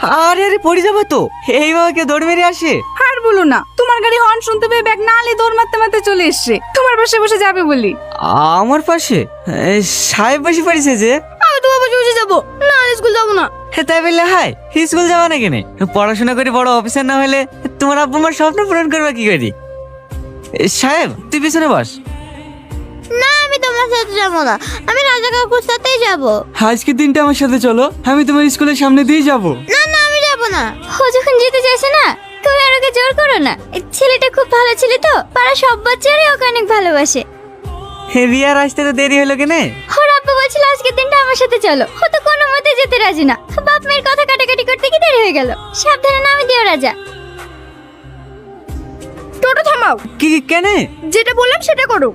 আরে আরে পড়ে যাবো তো, এইভাবে কেউ দৌড় মেরে আসে? আর বলো না, তোমার গাড়ি হর্ন শুনতে পেয়ে ব্যাগ না আলে দৌড় মারতে মারতে চলে এসছে তোমার পাশে বসে যাবে বলি। আমার পাশে? সাহেব বসে পড়েছে যে। আমি তোমার পাশে বসে যাবো না, স্কুল যাবো না। তাই বললে হাই, স্কুল যাবা না কেনে? পড়াশোনা করে বড় অফিসার না হলে তোমার আব্বু আমার স্বপ্ন পূরণ করবে কি করি? সাহেব তুই পিছনে বস। না, আমি তোমার সাথে যাবো না, আমি রাজা কাকুর সাথেই যাবো। আজকে দিনটা আমার সাথে চলো, আমি তোমার স্কুলের সামনে দিয়ে যাব। না না, আমি যাবো না। ও যখন যেতে চাইছে না, তুমি আর ওকে জোর করো না। এই ছেলেটা খুব ভালো ছেলে তো, পাড়া সব বাচ্চারাই ওকে অনেক ভালোবাসে। রিয়ার আসতে তো দেরি হলো কেনে? ওর আব্বু বলছিল আজকের দিনটা আমার সাথে চলো, ও তো কোনো মতে যেতে রাজি না। বাপ মেয়ের কথা কাটাকাটি করতে কি দেরি হয়ে গেল। সাবধানে নামে দিও রাজা। টোটো থামাও, কি কেনে? যেটা বললাম সেটা করো।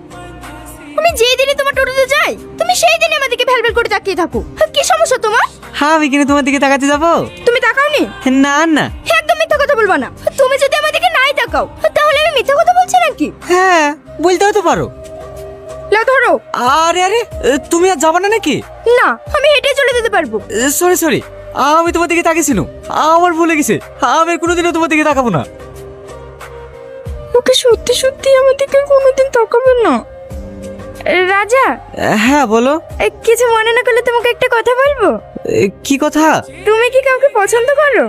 আমি যেই দিনই তোমার টোটোতে যাই তুমি সেই দিনই আমাদেরকে ভ্যালভ্যাল করে তাকিয়ে থাকো। কি সমস্যা তোমার? হ্যাঁ আমি কিনে তোমার দিকে তাকাতে যাবো? তুমি তাকাওনি? না না। একদম মিথ্যা কথা বলবা না। তুমি যদি আমাদেরকে নাই তাকাও তাহলে আমি মিথ্যা কথা বলছি নাকি? হ্যাঁ বলতেও তো পারো। লা ধরো। আরে আরে তুমি আর যাবা না নাকি? না, আমি হেঁটে চলে যেতে পারবো। সরি সরি, আমি তোমার দিকে তাকিয়েছিলাম, আমার ভুলে গেছে। আমি আর কোনোদিনও তোমার দিকে তাকাবো না। ওকে সত্যি সত্যি আমাদেরকে কোনোদিন তাকাবে না। রাজা, হ্যাঁ বলো। কিছু মনে না করলে তোমাকে একটা কথা বলবো। কি কথা? তুমি কি কাউকে পছন্দ করো?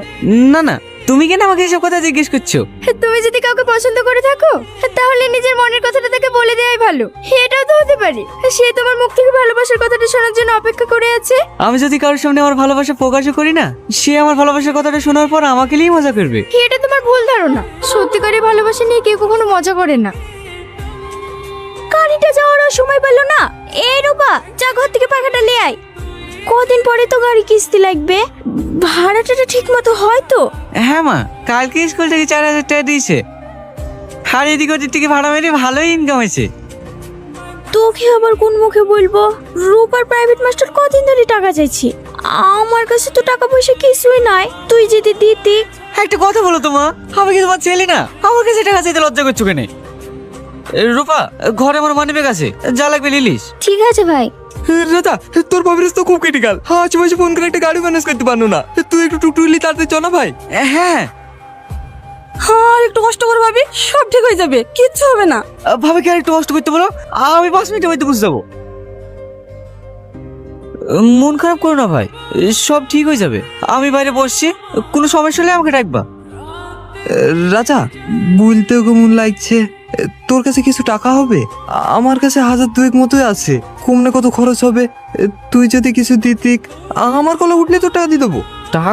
না না, তুমি কেন আমাকে এসব কথা জিজ্ঞেস করছো? তুমি যদি কাউকে পছন্দ করে থাকো তাহলে নিজের মনের কথাটা তাকে বলে দেওয়াই ভালো। এটাও তো হতে পারে সে তোমার মুখ থেকে ভালোবাসার কথাটা শোনার জন্য অপেক্ষা করে আছে। আমি যদি কারোর সামনে আমার ভালোবাসা প্রকাশও করি না, সে আমার ভালোবাসার কথাটা শোনার পর আমাকে নিয়েই মজা করবে। এটা তোমার ভুল ধারণা। সত্যিকারের ভালোবাসা নিয়ে কেউ কখনো মজা করে না। গাড়িটা যাওয়ার আর সময় পেল না। এই রূপা, যা ঘর থেকে পাখাটা নিয়ে আয়। কদিন পরে তো গাড়ি কিস্তি লাগবে, ভাড়াটা ঠিক মতো হয় তো? হ্যাঁ মা, কালকে স্কুল থেকে 4,000 টাকা দিয়েছে। আর এদিক ওদিক থেকে ভাড়া মেরে ভালোই ইনকাম হয়েছে। তোকে আবার কোন মুখে বলবো? রূপার প্রাইভেট মাস্টার কদিন ধরে টাকা চাইছি। আমার কাছে তো টাকা পয়সা কিছুই নাই, তুই যদি দিতি। একটা কথা বলো তো মা, আমি কি তোমার ছেলে না? আমার কাছে টাকা চাইতে লজ্জা করছো কেন? রূপা, ঘরে আমার মানিব্যাগ আছে, যা লাগবে লিলিস। ঠিক আছে ভাই। রাজা, তোর ভাবিস তো খুব ক্রিটিক্যাল। আশেপাশে ফোন করে একটা গাড়ি ম্যানেজ করতে পারলো না। তুই একটু টুকটুকলি তাড়াতাড়ি চল না ভাই। হ্যাঁ হ্যাঁ, একটু কষ্ট করে ভাবি, সব ঠিক হয়ে যাবে, কিচ্ছু হবে না। ভাবে কি আর একটু কষ্ট করতে বলো, আমি 5 মিনিটের মধ্যে বুঝে যাবো। মন খারাপ করো না ভাই, সব ঠিক হয়ে যাবে। আমি বাইরে বসছি, কোনো সমস্যা হলে আমাকে ডাকবা। রাজা, বলতেও কেমন লাগছে। তোর কাছে কিছু টাকা হবে? আমার কাছে 1,000-2 মতোই আছে। কমনে কত খরচ হবে? তুই যদি কিছু দিতি, আমার কলে উঠলে তো টাকা দিয়ে দেবো। টাকা